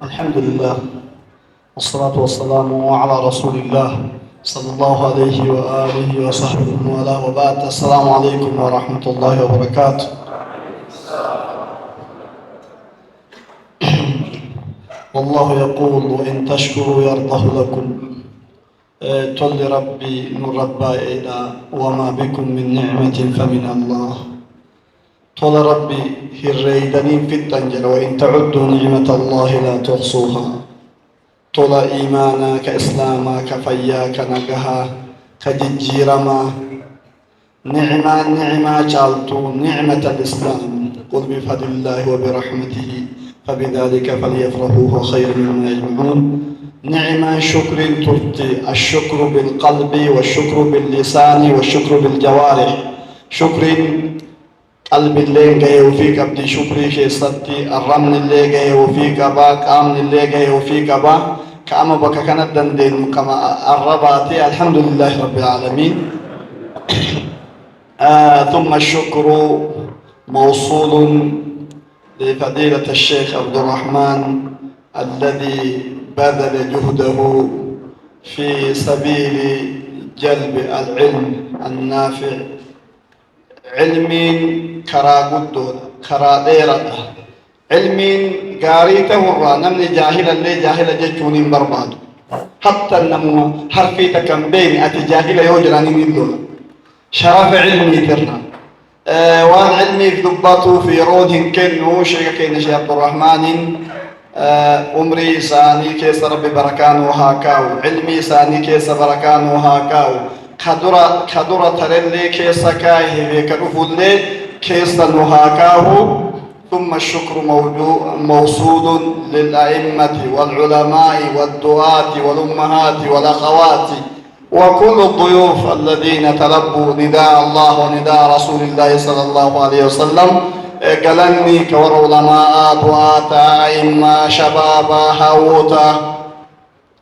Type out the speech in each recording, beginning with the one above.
الحمد لله والصلاة والسلام على رسول الله صلى الله عليه وآله وصحبه وعلى وبعد. السلام عليكم ورحمة الله وبركاته. والله يقول وإن تشكروا يرضه لكم. تل ربي من ربا إلى وما بكم من نعمة فمن الله. تل ربي هريدني في التنجل وإن تعدوا نعمة الله لا تحصوها. تل إيمانا كإسلاما كفيا كنجها كججيرما نعمة جالتو نعمة الإسلام. قل بفضل الله وبرحمته فبذلك فليفرحوا هو خير مما يجمعون. نعمة شكر ترتي الشكر بالقلب والشكر باللسان والشكر بالجوارح. شكر قلب اللي جاي وفيك بدي شكري كيستي الرمل اللي جاي وفيك با كامل اللي جاي وفيك با كأما بك كانت دندين كما الرباطي. الحمد لله رب العالمين. ثم الشكر موصول لفضيلة الشيخ عبد الرحمن الذي بذل جهده في سبيل جلب العلم النافع. علمين كرا قدود كرا ديرة علمين قاريته ورا نمني جاهل اللي جاهل جتوني برباد حتى النمو حرفيت كم بين أتي جاهل يوجراني من دون شرف علمي ترنا. وان علمي في ضباطه في رود كنو شيخ كين شيخ عبد الرحمن. عمري ساني كيس ربي بركان وهاكاو علمي ساني كيس بركان وهاكاو كدرة ترلي كيس كايه بكرفولي كيس وهاكاو. ثم الشكر موصول للأئمة والعلماء والدعاة والأمهات والأخوات وكل الضيوف الذين تلبوا نداء الله ونداء رسول الله صلى الله عليه وسلم. قالني كور علماء دعاة أئمة شبابا هاوتا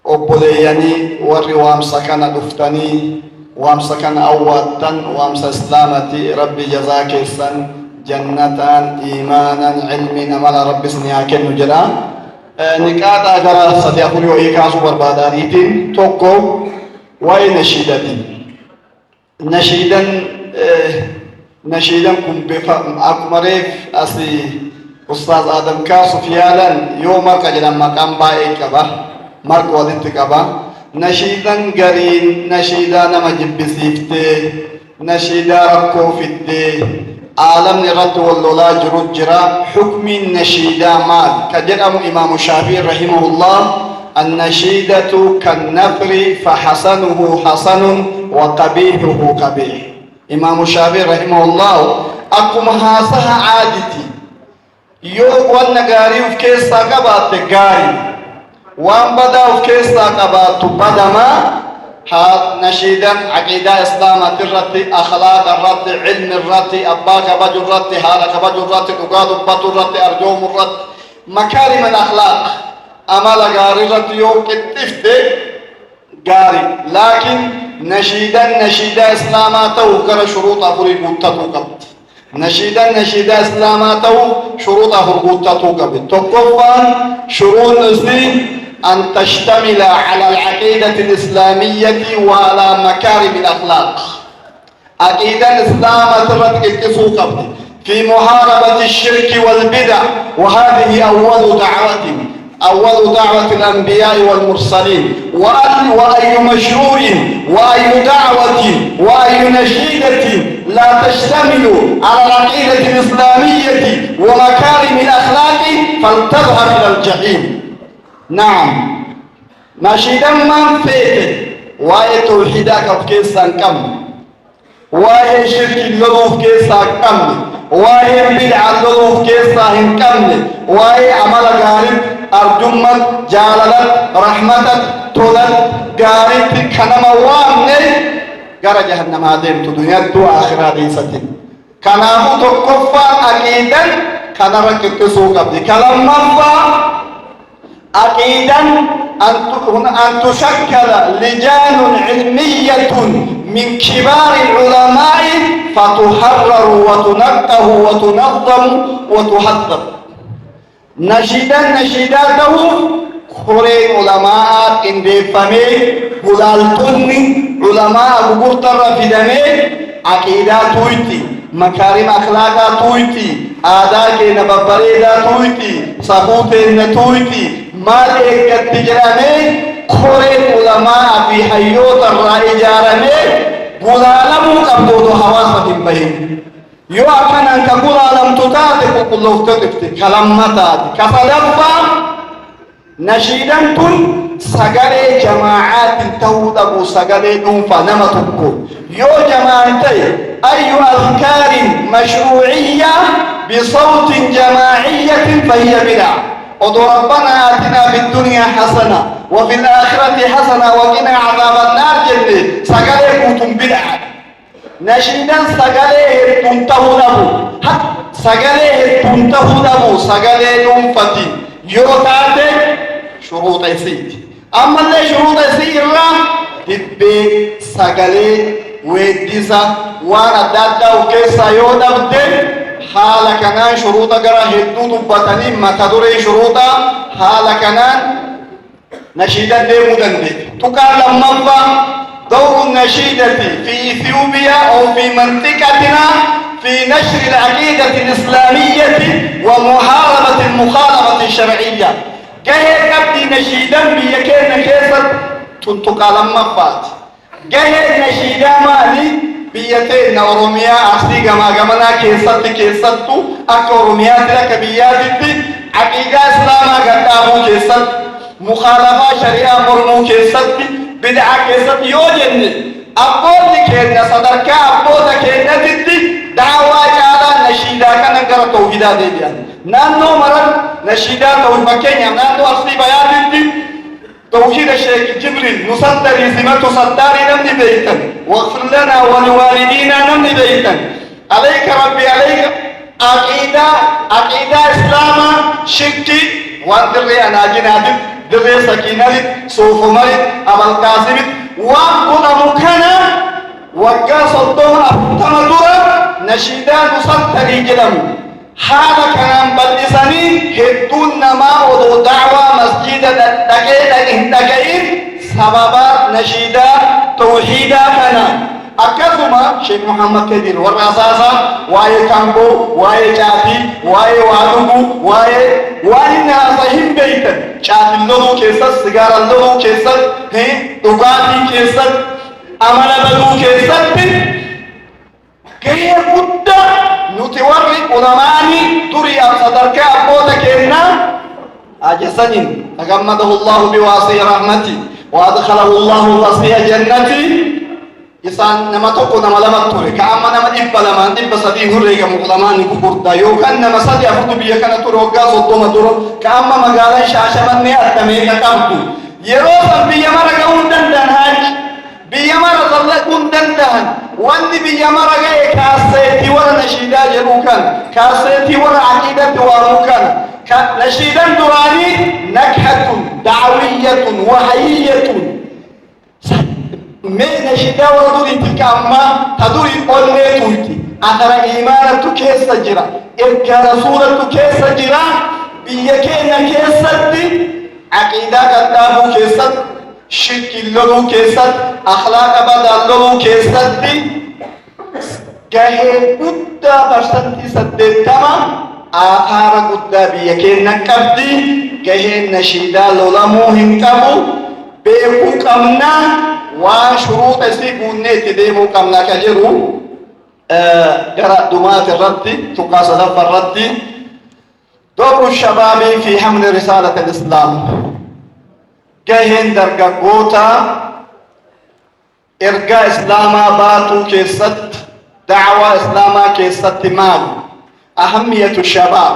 أبليني وري وامسكن دفتني وامسكن أوتا وامس إسلامتي ربي جزاك السن جنة إيمانا علمنا ملا ربي سنياكن نجرا. نكاد أجر صديقي وإيكاس برباداريتين توكو واي نشيدتي نشيدا كم أكمريف أسي أستاذ آدم كاسو فيالا يوم كجنا مقام باي كبا مرق ودت كبا نشيدا قرين نشيدا نمجب بسيفتي نشيدا ركو فيتي عالم نرد واللولا جرود جرا حكم النشيدا مال كجرم إمام الشافعي رحمه الله. النشيدة كالنفر فحسنه حسن وقبيحه قبيح. إمام الشافعي رحمه الله أقوم هاسها عادتي يوم والنقاري وفكيسا قبات قاري وان بدا وفكيسا قبات بدما نشيدا عقيدة إسلام الرد أخلاق الرد علم الرد أباك بجو الرد هارك بجو الرد تقاد بطو الرد أرجوم الرد مكارم الأخلاق أمال غاري رد يوم كتفت غاري. لكن نشيدا إسلاماته كر شروط أفري بوتاتو قبت. نشيدا إسلاماته شروط أفري بوتاتو قبت. تقفان شروط نزلين أن تشتمل على العقيدة الإسلامية وعلى مكارم الأخلاق. عقيدة الإسلام ترد كتفو قبت في محاربة الشرك والبدع. وهذه أول دعوة الأنبياء والمرسلين. وأي مشروع وأي دعوة وأي نشيدة لا تشتمل على العقيدة الإسلامية ومكارم الأخلاق فلتذهب إلى الجحيم. نعم نشيدا من فيه وأي توحيدك بكيسا كم وأي شرك اللغو بكيسا كم وأي بدع اللغو بكيسا كم وأي عمل غالب أرجمت جاللت رحمتت تولت قارت كنما وامني قرى جهنم هذين تدنيا دو آخرة ديستين كنامو تقفى أكيدا كنرك تسوق بدي كلام مفا أكيدا أن تشكل لجان علمية من كبار العلماء فتحرر وتنقه وتنظم وتحضر. نشيدا له خوري علماء اندفامي بلالتوني علماء بقرطر في دمي عقيدة تويتي مكارم أخلاقا تويتي آداء نببريدا تويتي صفوت تويتي مال إيكت تجرمي خوري علماء في حيوت الرأي جارمي بلالمو قبضو حواسة بهم يو أكن أنك بلالم تتاتك وكله تتفتك كلمتات كفلفا نشيدا تن سجل جماعات تهود سجل نوفا نمتكو يو جماعتي أي أذكار مشروعية بصوت جماعية فهي بدعة ودو ربنا آتنا في الدنيا حسنة وفي الآخرة حسنة وقنا عذاب النار جل سجل كوتم بدعة نشيدا سجل تنتهو سجل تنتهو سجل نوفتي يو تاتي شروط سيد أما اللي شروط سيد تبي سجلي وديسا وانا دادا وكيسا يودا بدل حالا كنان شروطا قرا هدو دبتني ما تدري شروطا حالا كنان نشيدا دي مدن دي تقال لما دور النشيدة في إثيوبيا أو في منطقتنا في نشر العقيدة الإسلامية ومحاربة المخالفة الشرعية جاي كبدي نشيدا بيكين كيسر تنتقال مفات جاي نشيدا مالي بيتين أوروميا أخسي غما كيستو أك أوروميا تلك بياتي عقيدة إسلاما قدامو كيست مخالفة شريعة مرمو كيست بدعة كيست يوجن أبوذ كينا صدرك أبوذ كينا تدي دعوة جالا نشيدا كان نقرأ توحيدا دي بيان نانو مرد نشيدا توحيد مكينيا نانو أصلي بيان دي توحيد الشيخ جبريل نصدر زمة صداري نمني بيتا واغفر لنا ولوالدينا نمني بيتا عليك ربي عليك عقيدة إسلاما شكي وانتري أنا جنادي دري سكينة صوف مريد أبا القاسم وانقل مكانا وقا صدوم أفتنا دورا نشيدا نصدر جلم حالا كان بلساني هدون نما ودو دعوة مسجد دقائق سببا نشيدا توحيدا كان أكثما شيخ محمد كدير والرساسة واي كامبو واي جاتي واي وادوبو واي ناسهم بيتا جاتي اللولو كيسد سيجار اللولو كيسد دقاتي كيسد أمانا بدو كيسد كي بدا نتوري علماني تري صدرك أبوتك إنا أجسنين تغمده الله بواسي رحمتي وأدخله الله واسي جنتي إسان نما توكو نما لما توري كأما نما إبا لما إبا سديه ريغا مقلماني كبردا يوكان نما سدي أفضو بيكنا تروغا صدوما تورو كأما مغالا شاشمان نيأتميكا كامتو يروسا بيامارا قوندن هاج بيامارا ظلقون دندهن واني بيامارا غاية كاسيتي ورا نشيدا جروكان كاسيتي ورا عقيدة دواموكان نشيدا دراني نكحة دعوية وحيية من نشيدا ورا دوري تلك أما تدوري قولي تويتي أثر إيمانة كيسة جرا إركا رسولة كيسة جرا بيكينا كيسة دي عقيدة قدامو كيسة شرك اللولو كيسد أخلاق بدلولو كيسد دي جاهي قد برسنتي سدد تما آخار قد بيكين نكبدي جاهي نشيدا لولمو هنكبو بيكو كمنا وشروط سيكوني تديمو كمنا كجرو قرأ دمات الرد تقاصد الرد دور الشباب في حمل رسالة الإسلام جاهن درجوتا إرجاء إسلاما باتو كيست دعوة إسلاما كيست مال أهمية الشباب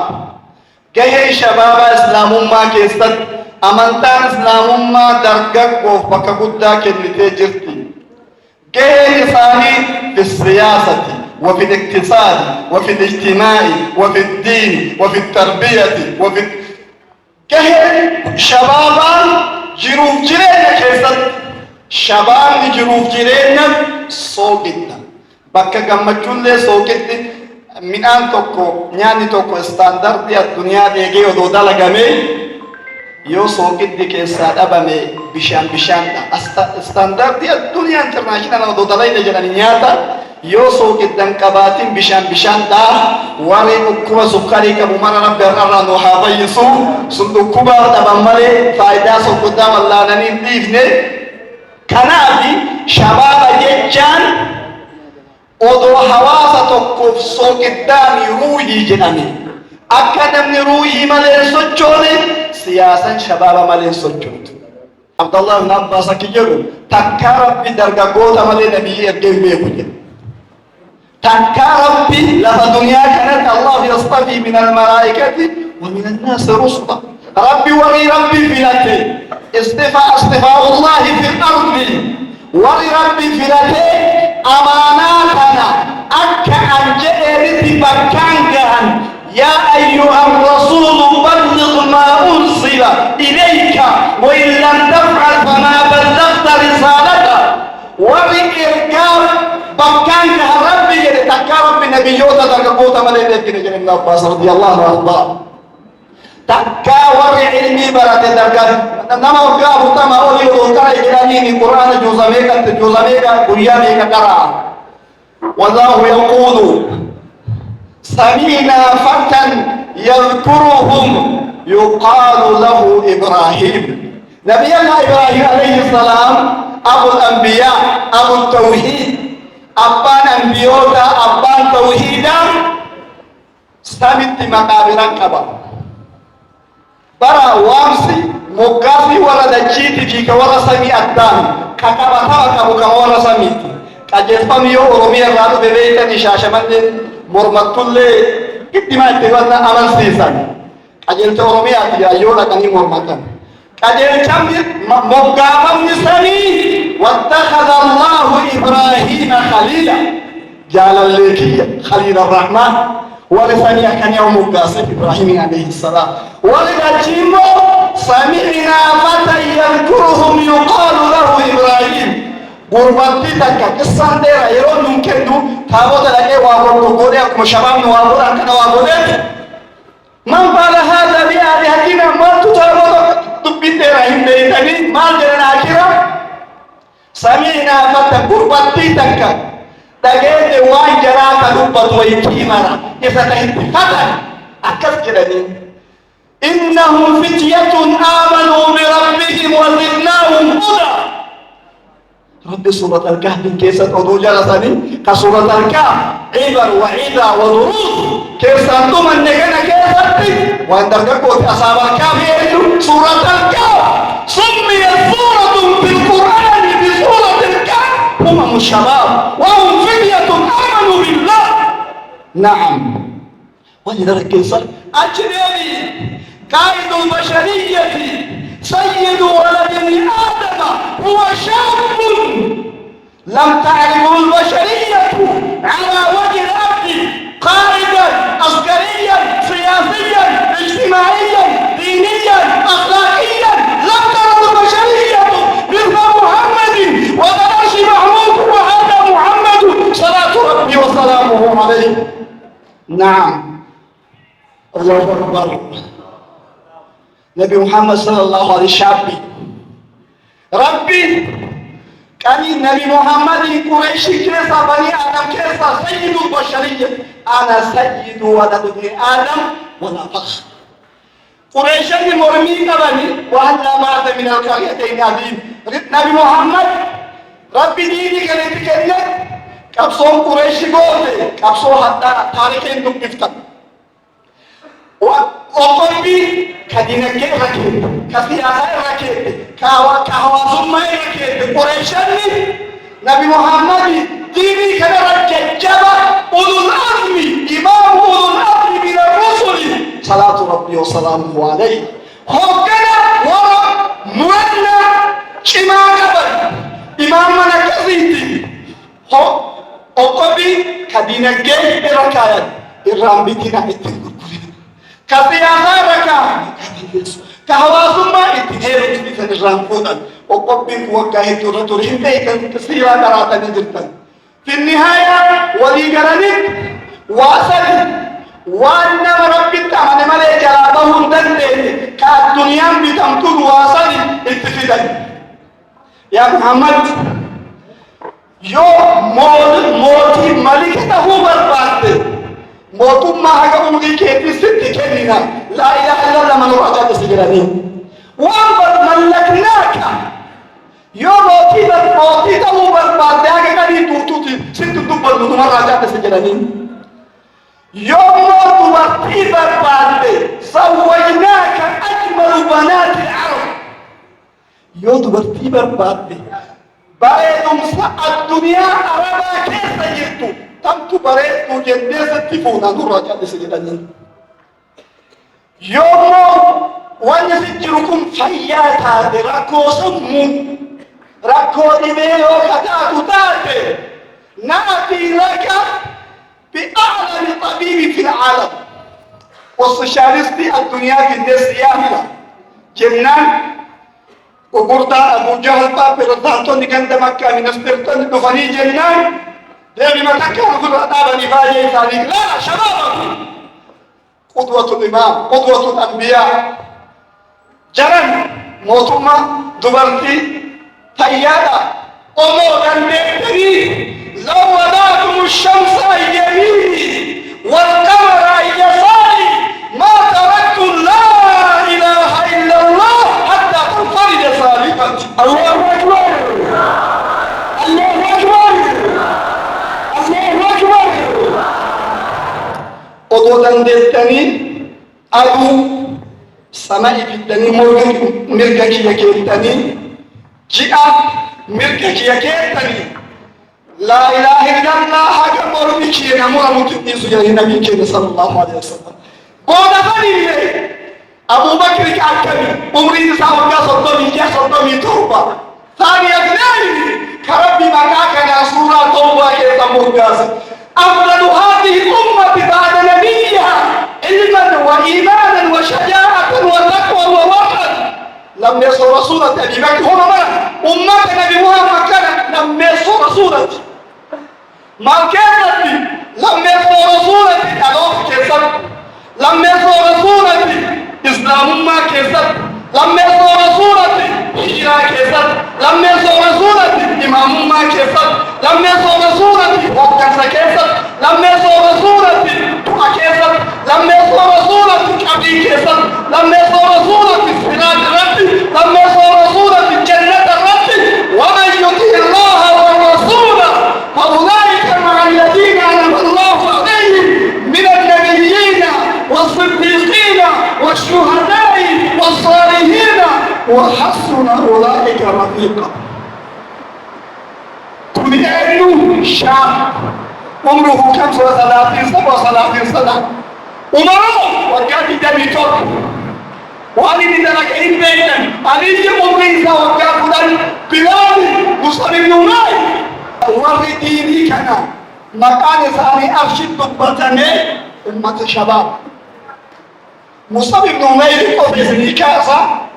جاهن شباب إسلام ما كيست أمانتان إسلام ما درجك وفك قدا كنتي جرتي جاهن ثاني في السياسة وفي الاقتصاد وفي الاجتماع وفي الدين وفي التربية وفي جاهن شبابا جروف جرينا كيسد شباب جروف جرينا سوقتنا بكا جمعتون لي سوقت midhaan tokko nyaanni tokko istaandardii addunyaa eegee odoo dalagamee yoo sooqiddi keessaa dhabame bishaan istaandardii addunyaa intarnaashinaal odoo dalayne jedhani nyaata yoo sooqiddan qabaatin bishaan warri dhukkuba sukkarii qabu mara rabbi irraa nu haa fayyisu sun dhukkuba dhaban malee faayidaa soqoddaa wallaananii hin dhiifne kanaafi shabaaba jechaan odoo hawaasa tokkoof sooqiddaami ruuhii jedhame akka namni ruuhii malee sochoone siyaasan shabaaba malee sochootu. Abdallah ibn Abbas akki jedhu takkaa rabbi dargaggoota malee nabiyyi ergee hin beeku jedhe. Takkaa rabbi lafa duniyaa kanatti Allah yastafi min almalaa'ikati wa min annaasi rusula. Rabbi warii rabbi filate istifa'ullahi fil ardi warii rabbi filate amaanaa kana akka an jedheeritti bakkaan gahan يا أيها الرسول بلغ ما أرسل إليك وإن لم تفعل فما بلغت رسالته وبإركاب بكانك ربي تكرم النبي يوتا تكبوت مليك نجم ابن عباس رضي الله عنه تكاور علمي برات درجات نما وقاه تما أولي وقاه إلهي القرآن جوزميكا قريانيكا قرأ والله يقول سمعنا فتى يذكرهم يقال له إبراهيم نبي الله إبراهيم عليه السلام أبو الأنبياء أبو التوحيد أبان أنبيوتا أبان توحيدا سمت مقابرا كبا برا وامسي مقاسي ورد جيتي فيك ورا سمي الدام ككبتا وكبك ورا سميتي كجفميو أرمي الرادو ببيتا نشاشة من mormatullee itti maatte wanna amansiisan qajeelcha oromiyaati yaayoo dhaqanii mormatan qajeelchamni moggaafamni sanii wattakhadha allahu ibraahiima khaliila jaalallee kiyya khaliila arrahmaan wali sanii akkan yoo moggaase ibraahiimi alayhi salaam wali dachiimmoo sami'naa fatan yadkuruhum yuqaalu lahu ibraahiim gurbatti takka qissaan dheera yeroo nun kennu taabota dhaqee waa godhe akkuma shabaabni waa godhan kana waa godhe man faala haadha biaalihatina maaltu taabota dubbiin dheera hin beeytanii maal jedhan akira sami'naa fata gurbatti takka dhageete waan jaraa ka dubbatu waytii mara isa tahitti fatan akkas jedhanii innahum fityatun aamanuu birabbihim wa zidnaahum hudaa رب سورة الكهف كيسة أدو جلساني كسورة الكهف عبر وعيدة ودروس كيسة أنتم النجنة كيسة وأن تركبوا أصحاب الكهف يجوا سورة الكهف سميت سورة في القرآن بسورة الكهف هم الشباب وهم فتية آمنوا بالله نعم ولذلك كيسة أجنبي قائد البشرية سيد ولد آدم هو شاب لم تعرفه البشرية على وجه الأرض قائدا عسكريا سياسيا اجتماعيا دينيا أخلاقيا لم تره البشرية مثل محمد وبلاش محمود وهذا محمد صلاة ربي وسلامه عليه نعم الله أكبر نبي محمد صلى الله عليه وسلم ربي كان نبي محمد قريش كيسا بني آدم كيسا سيد البشرية أنا سيد ولد آدم ولا فخر قريش المرمي كبني وهلا مات من القريتين عظيم نبي محمد ربي ديني كريم كريم كبسون قريش قوتي كبسون حتى تاريخين دكتفتا وقلبي كدينك ركيب كسياسة ركيب كهوازم ركيب قريشني نبي محمد ديني كده رججبا أولو العزم إمام أولو العزم من الرسل صلاة ربي وسلامه عليه هكذا ورا مولنا شما قبل إمامنا كزيتي وقلبي كدينك ركايا الرامبتنا اتنقل كسياسة ركا كهواسما اتهيرو تبثن الرانفودا وقبك وكاهي ترين تيكا كسيرا كراتا نجرتا في النهاية ولي قرنك واصل وأن ربي تعالى ملك جلابهم دلني كالدنيا بتمتد واصل اتفدا يا محمد يوم موتي ملكته برباد موتو ما هجا أمري كيف ست كنينا لا إله إلا الله من رجع تسجلني وأنبت ملكناك يوم موتي تهو برباد هجا كذي توتي ست دبل من رجع تسجلني يوم موتي برباد سويناك أجمل بنات العرب يوم موتي برباد بعدهم الدنيا أربعة كيس جرتوا تمت بريت جندس تفونا نرجع لسجدنا يوم ونسجركم فيات هذا ركو سمو ركو دميو كتاتو تاتي نأتي لك بأعلم طبيب في العالم والسوشياليستي الدنيا جندس ياهلا جنان وقرطا أبو جهل باب رضاطون كان دمكة من استرطان دفني جنان ديبي ما تكا نقول رضابني فاجي ثاني لا شباب قدوة الإمام قدوة الأنبياء جرن موتوما دبرتي تيادا أمو دندري لو وضعتم الشمس عن يميني والقمر عن يساري ما تركت لا إله إلا الله حتى تنفرد صالحتي الله أكبر الله أكبر الله أكبر قدوة دلتني أبو سماء في الدني مرقك يكيتني جاء مرقك يكيتني لا إله إلا الله حق مرمك ينمو أموتني سجل النبي صلى الله عليه وسلم قوة فني أبو بكر كأكمل عمري ساوى صدمي يا صدمي توبة ثاني اثنين كربي مكاكنا سورة توبة يتمر أفضل هذه الأمة بعد نبيها علما وإيمانا وشجاعة وتقوى ووحد لم يصل رسولة أبي بكر هو أمة نبي محمد كان لم يصل رسولة ما كانت لم يصل رسولة ألوف كسر لم يصل رسولة إسلام ما كسر لم يصل رسولة هجرة كسر لم يصل رسولة إمام ما كسر لم يصل رسولة وقت كسر لم يصل رسولة دعاء كسر لم يصل رسولة كبير كسر لم يصل رسولة سراج الرب لم يصل رسولة جنة الرب ومن يطع الله والرسول فأولئك مع الذين أنعم الله عليهم من النبيين والصديقين والشهداء والصالحين وحسن أولئك رفيقا كل شاب عمره 35 37 سنة عمره وكان دمي توك وأني ندرك إن بينا أني عمري سوى كان بلال مصعب بن عمير ورديني كنا مكان ثاني أرشد بطني أمة الشباب مصعب بن عمير قبل كاسا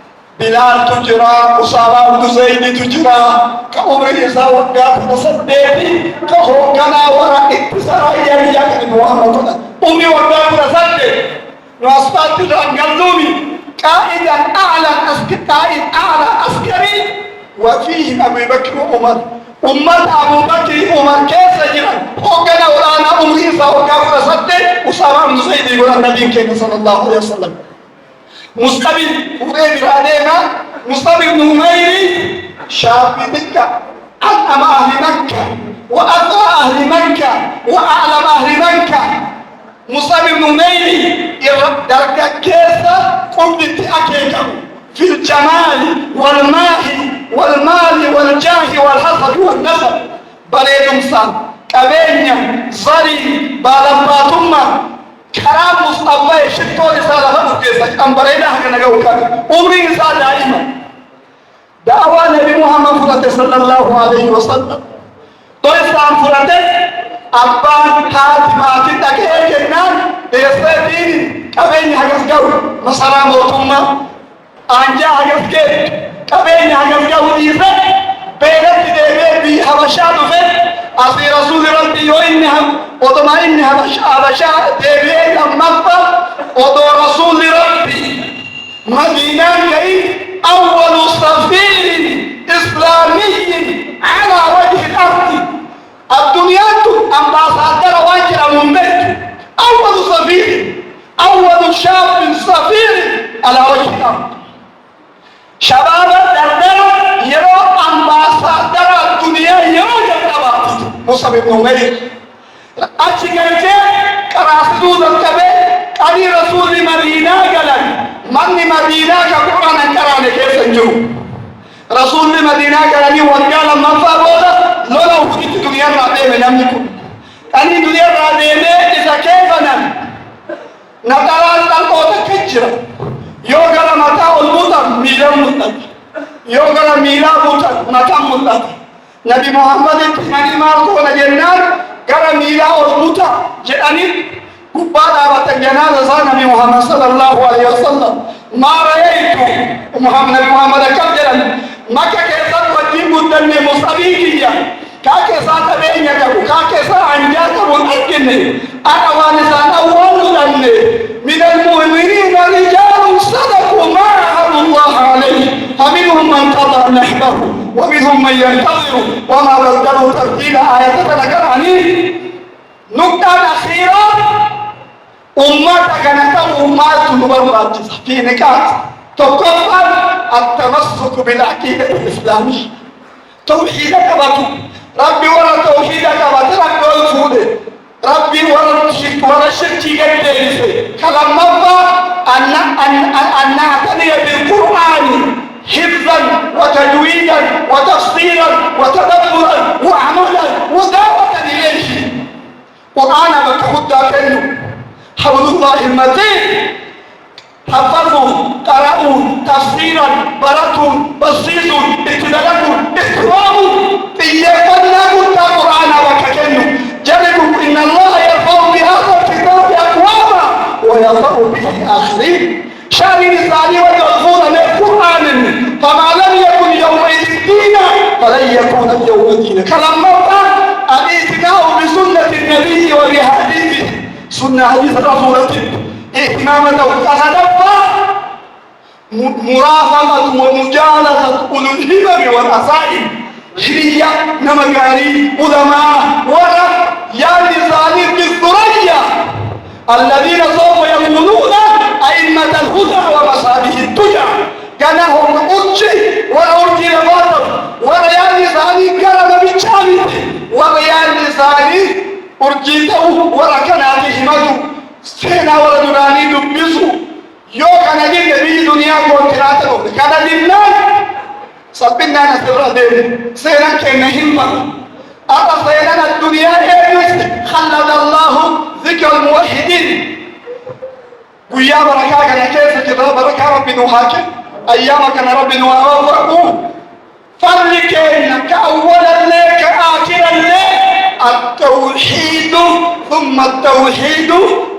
بلال تجرى أسامة بن زيد تجرى كعمر إسحاق وقاف تصدقني كهو كنا ورا اتصال يا محمد أمي وقاف تصدق وأصبحت تنقلوني قائدا قائد أعلى عسكري وفيه أبو بكر وعمر أمة أبو بكر وعمر كيف سجرا هو كنا ورانا عمر إسحاق وقاف تصدق أسامة بن زيد يقول النبي صلى الله عليه وسلم مستقبل قريب رادينا مستقبل بن عمير شاب مكة أنعم أهل مكة وأثرى أهل مكة وأعلم أهل مكة مستقبل بن عمير درجة كيسة قمت أكيكم في الجمال والمال والجاه والحسب والنسب بليد مسان كبينيا زري بالباتما كرام مصطفى شتو رسالة مكيسة أم برينا حقنا جوكا عمري إنسان دائما دعوة نبي محمد صلى الله عليه وسلم تو إسلام فرته أبان حاتمات تكيه كنان ديستين كبين حقس جو مسارا موتوما أنجا حقس كي كبين حقس جو ديسة بيغت ديبه بي حبشات فيه أصي رسول ربي وإنهم وطمع إني هبشا ديبين أمطة ودو رسول ربي مدينة كي أول سفير إسلامي على وجه الأرض الدنيا أمباسادر واجر من بيت أول سفير أول شاب سفير على وجه الأرض شباب دردر يرو أمباسادر الدنيا يرو جبابات مصعب بن عمير أشكرت كراسدو ذكبه قال رسول مدينة قال من مدينة كقرآن كرانه كيف نجو رسول مدينة قال وقال ما فابودا لولا وجدت الدنيا رابع من أمنكم أني الدنيا رابع إذا كيف نم نترى الأرض كجرا يوغل متى المطر ميلا مطر يوغل ميلا مطر متى مطر نبي محمد تمني ما قول جنان قال ميلا المطر جاني كبار أبتك جنازة نبي محمد صلى الله عليه وسلم ما رأيت محمد كبجرا ما كيسا وجيب الدنيا مصابيكيا كاكيسا تبينيا كبو كاكيسا عنجاك مؤكني أنا وانسان أول لني من المؤمنين رجال صدقوا ما عهدوا الله عليه فمنهم من قضى نحبه ومنهم من ينتظر وما بدلوا تبديلا آية تذكر عنه نقطة أخيرة أمتك نتم أمات نبرات في نكات تقفل التمسك بالعقيدة الإسلامية توحيدك بطو ربي ولا توحيدك بطو ربي والفودة ربي ولا شرك جديد كلام مبا أن نعتني بالقرآن حفظا وتجويدا وتفسيرا وتدبرا وعملا ودعوة إليه قرآن بتخد منه حول الله المتين حفظوا قرأوا تفسيرا بركوا بصيصوا اتدلقوا اكراموا إيقنوا القرآن وككنوا جلبوا إن الله يرفع بهذا الكتاب أقواما ويضع به آخرين شأن الإنسان والمغفور من القرآن فما لم يكن يومئذ دينا فلن يكون اليوم دينا كلام موضع الاعتناء بسنة النبي وبحديثه سنة حديث رسولته اهتماما وتتدبر مرافقة ومجالسة أولو الهمم والعزائم هي نمغاري علماء ورق يا لساني بالثريا الذين سوف يكونون أئمة الهدى ومصابيح الدجى كانهم أرجي وأرجي لباطل وريال لساني كرم بالشامل وريال لساني أرجيته وركناته همته سينا ولدناني دبسو يو كان جين نبي دنيا كونتراته كان جنان سبنا نسبر دين سينا كنا همة أرى سينا الدنيا إيرس خلد الله ذكر الموحدين ويا بركة كان كيف كذا بركة ربي نوحك أيامك أنا ربي نوحك فرقين كأولا لك آخرا لك التوحيد ثم التوحيد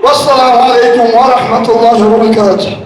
والسلام عليكم ورحمة الله وبركاته.